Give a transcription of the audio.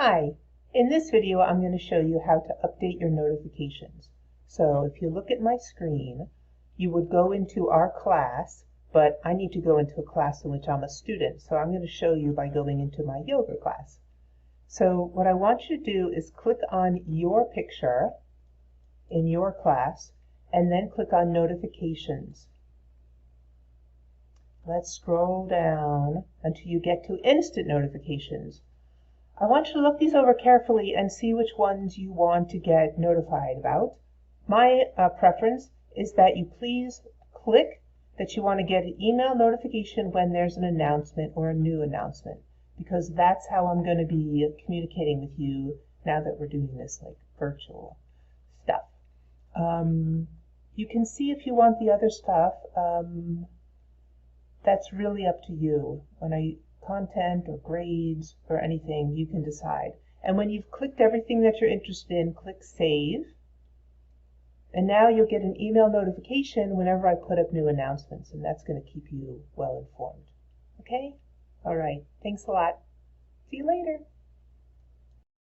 Hi, in this video I'm going to show you how to update your notifications. So if you look at my screen, you would go into our class, but I need to go into a class in which I'm a student, so I'm going to show you by going into my yoga class. So what I want you to do is click on your picture in your class and then click on notifications. Let's scroll down until you get to instant notifications. I want you to look these over carefully and see which ones you want to get notified about. My preference is that you please click that you want to get an email notification when there's an announcement or a new announcement, because that's how I'm going to be communicating with you now that we're doing this like virtual stuff. You can see if you want the other stuff. That's really up to you. Content or grades or anything, you can decide. And when you've clicked everything that you're interested in, click Save. And now you'll get an email notification whenever I put up new announcements, and that's going to keep you well informed. Okay? All right. Thanks a lot. See you later.